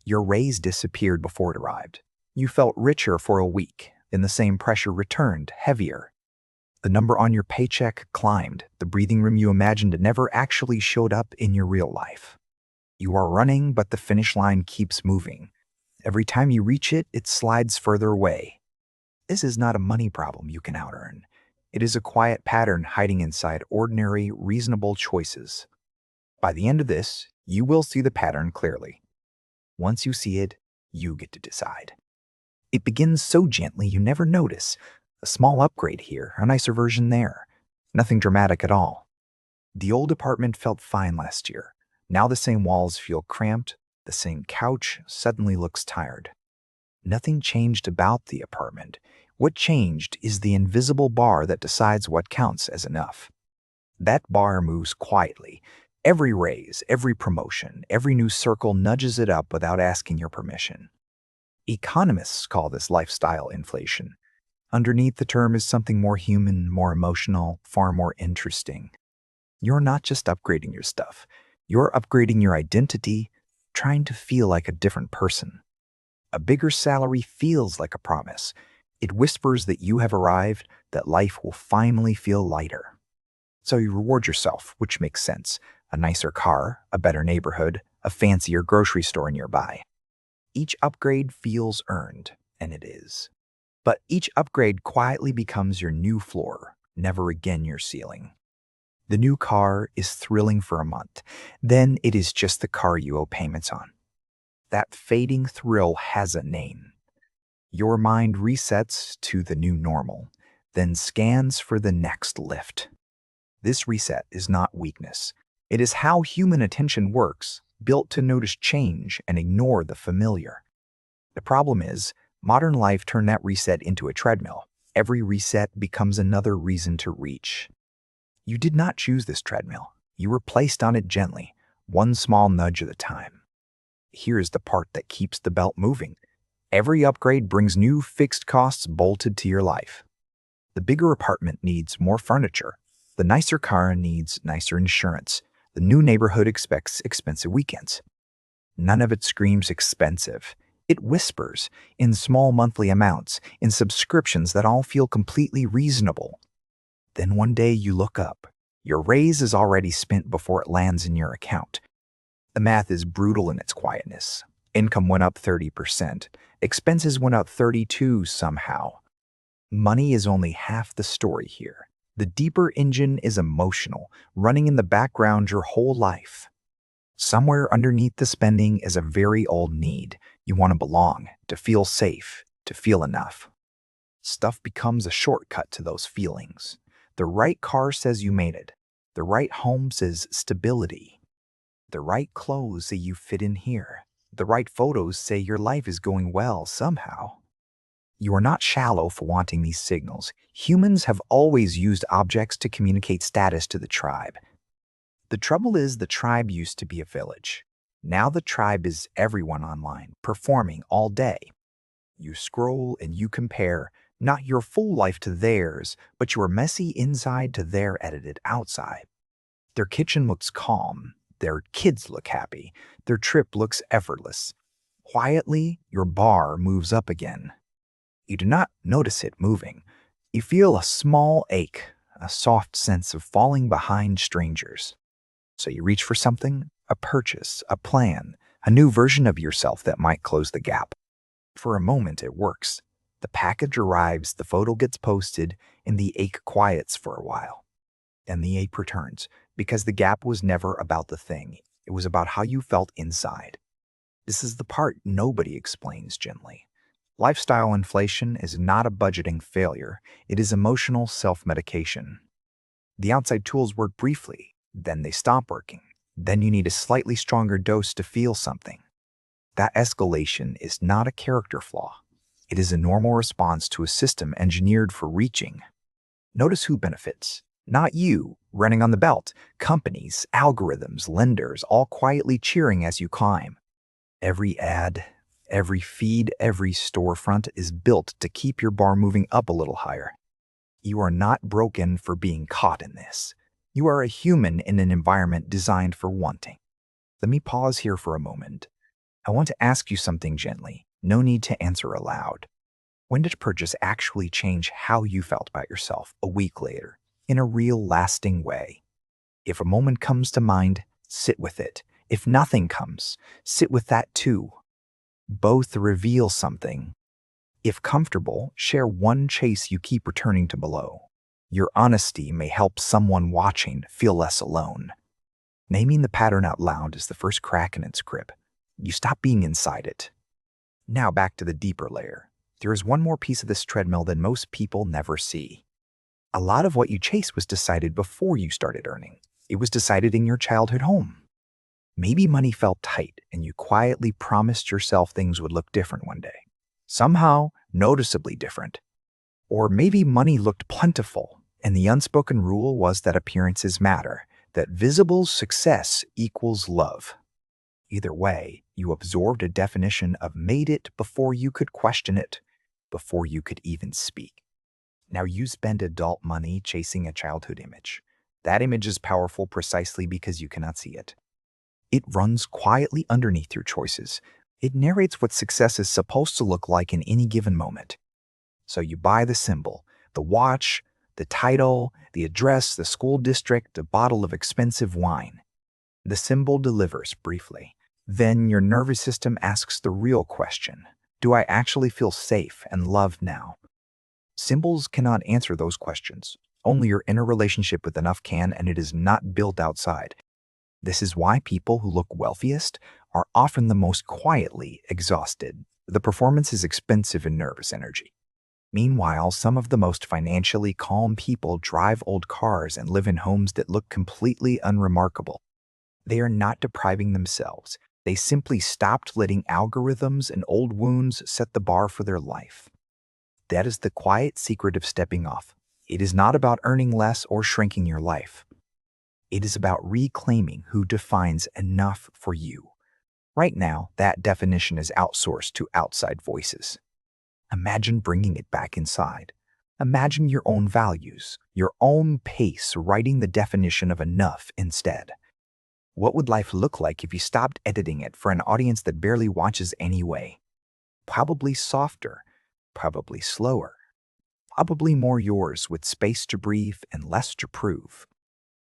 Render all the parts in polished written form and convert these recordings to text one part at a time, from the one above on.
Your raise disappeared before it arrived. You felt richer for a week, then the same pressure returned, heavier. The number on your paycheck climbed, the breathing room you imagined never actually showed up in your real life. You are running, but the finish line keeps moving. Every time you reach it, it slides further away. This is not a money problem you can out-earn. It is a quiet pattern hiding inside ordinary, reasonable choices. By the end of this, you will see the pattern clearly. Once you see it, you get to decide. It begins so gently you never notice. A small upgrade here, a nicer version there. Nothing dramatic at all. The old apartment felt fine last year. Now the same walls feel cramped, the same couch suddenly looks tired. Nothing changed about the apartment. What changed is the invisible bar that decides what counts as enough. That bar moves quietly. Every raise, every promotion, every new circle nudges it up without asking your permission. Economists call this lifestyle inflation. Underneath the term is something more human, more emotional, far more interesting. You're not just upgrading your stuff. You're upgrading your identity, trying to feel like a different person. A bigger salary feels like a promise. It whispers that you have arrived, that life will finally feel lighter. So you reward yourself, which makes sense. A nicer car, a better neighborhood, a fancier grocery store nearby. Each upgrade feels earned, and it is. But each upgrade quietly becomes your new floor, never again your ceiling. The new car is thrilling for a month. Then it is just the car you owe payments on. That fading thrill has a name. Your mind resets to the new normal, then scans for the next lift. This reset is not weakness. It is how human attention works, built to notice change and ignore the familiar. The problem is, modern life turned that reset into a treadmill. Every reset becomes another reason to reach. You did not choose this treadmill. You were placed on it gently, one small nudge at a time. Here's the part that keeps the belt moving. Every upgrade brings new fixed costs bolted to your life. The bigger apartment needs more furniture. The nicer car needs nicer insurance. The new neighborhood expects expensive weekends. None of it screams expensive. It whispers in small monthly amounts, in subscriptions that all feel completely reasonable. Then one day you look up. Your raise is already spent before it lands in your account. The math is brutal in its quietness. Income went up 30%. Expenses went up 32% somehow. Money is only half the story here. The deeper engine is emotional, running in the background your whole life. Somewhere underneath the spending is a very old need. You want to belong, to feel safe, to feel enough. Stuff becomes a shortcut to those feelings. The right car says you made it. The right home says stability. The right clothes say you fit in here. The right photos say your life is going well somehow. You are not shallow for wanting these signals. Humans have always used objects to communicate status to the tribe. The trouble is the tribe used to be a village. Now the tribe is everyone online, performing all day. You scroll and you compare, not your full life to theirs, but your messy inside to their edited outside. Their kitchen looks calm. Their kids look happy. Their trip looks effortless. Quietly, your bar moves up again. You do not notice it moving. You feel a small ache, a soft sense of falling behind strangers. So you reach for something, a purchase, a plan, a new version of yourself that might close the gap. For a moment, it works. The package arrives, the photo gets posted, and the ache quiets for a while. Then the ache returns, because the gap was never about the thing. It was about how you felt inside. This is the part nobody explains gently. Lifestyle inflation is not a budgeting failure. It is emotional self-medication. The outside tools work briefly, then they stop working. Then you need a slightly stronger dose to feel something. That escalation is not a character flaw. It is a normal response to a system engineered for reaching. Notice who benefits. Not you, running on the belt. Companies, algorithms, lenders, all quietly cheering as you climb. Every ad, every feed, every storefront is built to keep your bar moving up a little higher. You are not broken for being caught in this. You are a human in an environment designed for wanting. Let me pause here for a moment. I want to ask you something gently. No need to answer aloud. When did purchase actually change how you felt about yourself a week later, in a real, lasting way? If a moment comes to mind, sit with it. If nothing comes, sit with that too. Both reveal something. If comfortable, share one chase you keep returning to below. Your honesty may help someone watching feel less alone. Naming the pattern out loud is the first crack in its grip. You stop being inside it. Now back to the deeper layer. There is one more piece of this treadmill that most people never see. A lot of what you chase was decided before you started earning. It was decided in your childhood home. Maybe money felt tight and you quietly promised yourself things would look different one day. Somehow, noticeably different. Or maybe money looked plentiful and the unspoken rule was that appearances matter, that visible success equals love. Either way, you absorbed a definition of made it before you could question it, before you could even speak. Now you spend adult money chasing a childhood image. That image is powerful precisely because you cannot see it. It runs quietly underneath your choices. It narrates what success is supposed to look like in any given moment. So you buy the symbol, the watch, the title, the address, the school district, a bottle of expensive wine. The symbol delivers briefly. Then your nervous system asks the real question. Do I actually feel safe and loved now? Symbols cannot answer those questions. Only your inner relationship with enough can, and it is not built outside. This is why people who look wealthiest are often the most quietly exhausted. The performance is expensive in nervous energy. Meanwhile, some of the most financially calm people drive old cars and live in homes that look completely unremarkable. They are not depriving themselves. They simply stopped letting algorithms and old wounds set the bar for their life. That is the quiet secret of stepping off. It is not about earning less or shrinking your life. It is about reclaiming who defines enough for you. Right now, that definition is outsourced to outside voices. Imagine bringing it back inside. Imagine your own values, your own pace writing the definition of enough instead. What would life look like if you stopped editing it for an audience that barely watches anyway? Probably softer, probably slower, probably more yours with space to breathe and less to prove.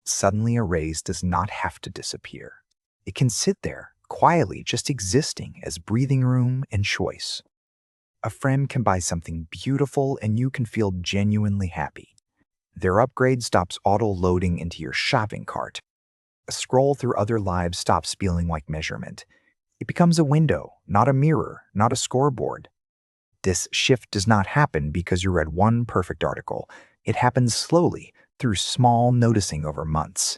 Suddenly a raise does not have to disappear. It can sit there, quietly just existing as breathing room and choice. A friend can buy something beautiful and you can feel genuinely happy. Their upgrade stops auto-loading into your shopping cart. A scroll through other lives stops feeling like measurement. It becomes a window, not a mirror, not a scoreboard. This shift does not happen because you read one perfect article. It happens slowly, through small noticing over months.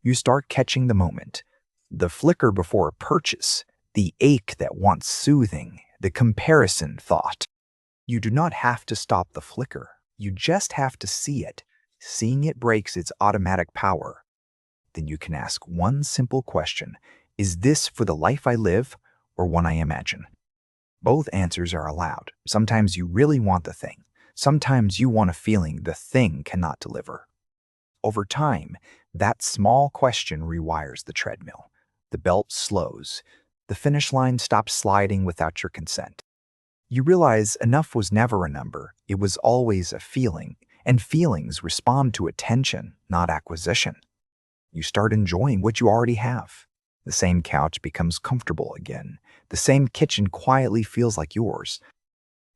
You start catching the moment, the flicker before a purchase, the ache that wants soothing, the comparison thought. You do not have to stop the flicker. You just have to see it. Seeing it breaks its automatic power. Then you can ask one simple question. Is this for the life I live or one I imagine? Both answers are allowed. Sometimes you really want the thing. Sometimes you want a feeling the thing cannot deliver. Over time, that small question rewires the treadmill. The belt slows. The finish line stops sliding without your consent. You realize enough was never a number. It was always a feeling, and feelings respond to attention, not acquisition. You start enjoying what you already have. The same couch becomes comfortable again. The same kitchen quietly feels like yours.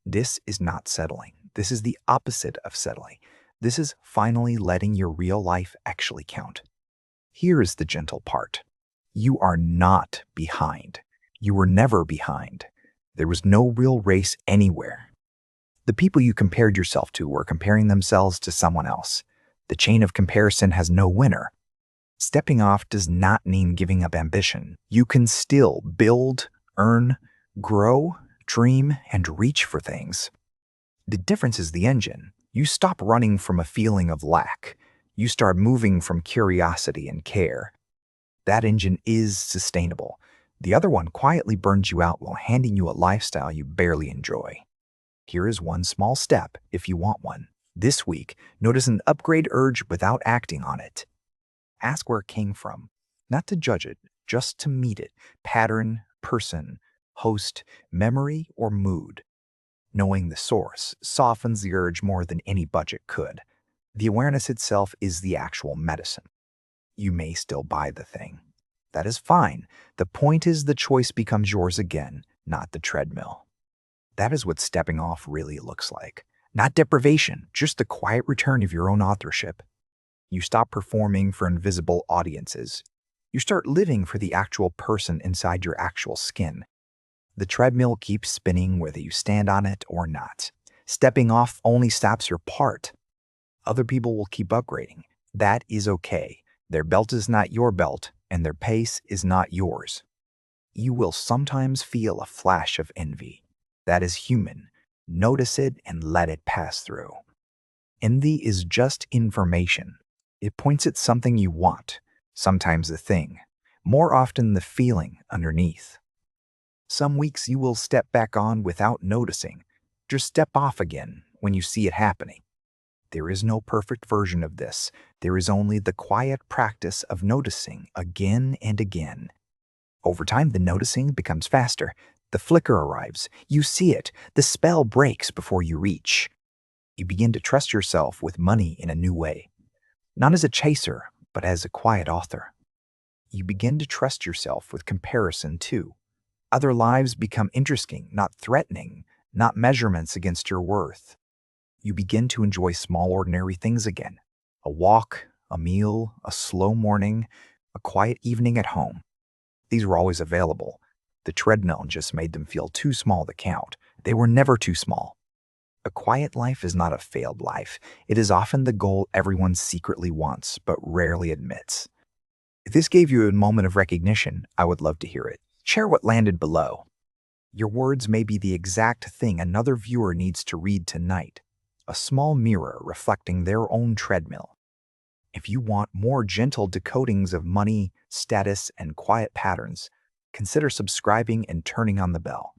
This is not settling. This is the opposite of settling. This is finally letting your real life actually count. Here is the gentle part. You are not behind. You were never behind. There was no real race anywhere. The people you compared yourself to were comparing themselves to someone else. The chain of comparison has no winner. Stepping off does not mean giving up ambition. You can still build, earn, grow, dream, and reach for things. The difference is the engine. You stop running from a feeling of lack. You start moving from curiosity and care. That engine is sustainable. The other one quietly burns you out while handing you a lifestyle you barely enjoy. Here is one small step if you want one. This week, notice an upgrade urge without acting on it. Ask where it came from, not to judge it, just to meet it. Pattern, person, host, memory, or mood. Knowing the source softens the urge more than any budget could. The awareness itself is the actual medicine. You may still buy the thing. That is fine. The point is the choice becomes yours again, not the treadmill. That is what stepping off really looks like. Not deprivation, just the quiet return of your own authorship. You stop performing for invisible audiences. You start living for the actual person inside your actual skin. The treadmill keeps spinning whether you stand on it or not. Stepping off only stops your part. Other people will keep upgrading. That is okay. Their belt is not your belt, and their pace is not yours. You will sometimes feel a flash of envy. That is human. Notice it and let it pass through. Envy is just information. It points at something you want, sometimes the thing, more often the feeling underneath. Some weeks you will step back on without noticing. Just step off again when you see it happening. There is no perfect version of this. There is only the quiet practice of noticing again and again. Over time, the noticing becomes faster. The flicker arrives. You see it. The spell breaks before you reach. You begin to trust yourself with money in a new way. Not as a chaser, but as a quiet author. You begin to trust yourself with comparison too. Other lives become interesting, not threatening, not measurements against your worth. You begin to enjoy small, ordinary things again. A walk, a meal, a slow morning, a quiet evening at home. These were always available. The treadmill just made them feel too small to count. They were never too small. A quiet life is not a failed life. It is often the goal everyone secretly wants, but rarely admits. If this gave you a moment of recognition, I would love to hear it. Share what landed below. Your words may be the exact thing another viewer needs to read tonight. A small mirror reflecting their own treadmill. If you want more gentle decodings of money, status, and quiet patterns, consider subscribing and turning on the bell.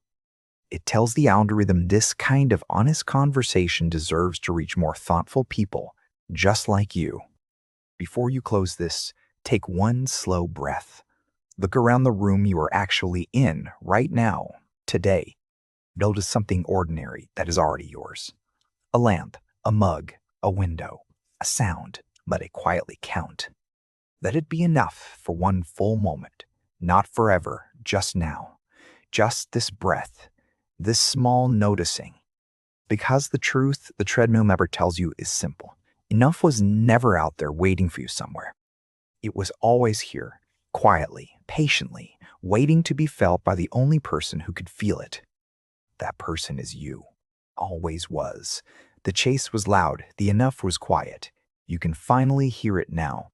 It tells the algorithm this kind of honest conversation deserves to reach more thoughtful people, just like you. Before you close this, take one slow breath. Look around the room you are actually in right now, today. Notice something ordinary that is already yours. A lamp, a mug, a window, a sound. Let it quietly count. Let it be enough for one full moment, not forever, just now. Just this breath, this small noticing. Because the truth the treadmill member tells you is simple. Enough was never out there waiting for you somewhere. It was always here, quietly, patiently, waiting to be felt by the only person who could feel it. That person is you. Always was. The chase was loud, the enough was quiet. You can finally hear it now.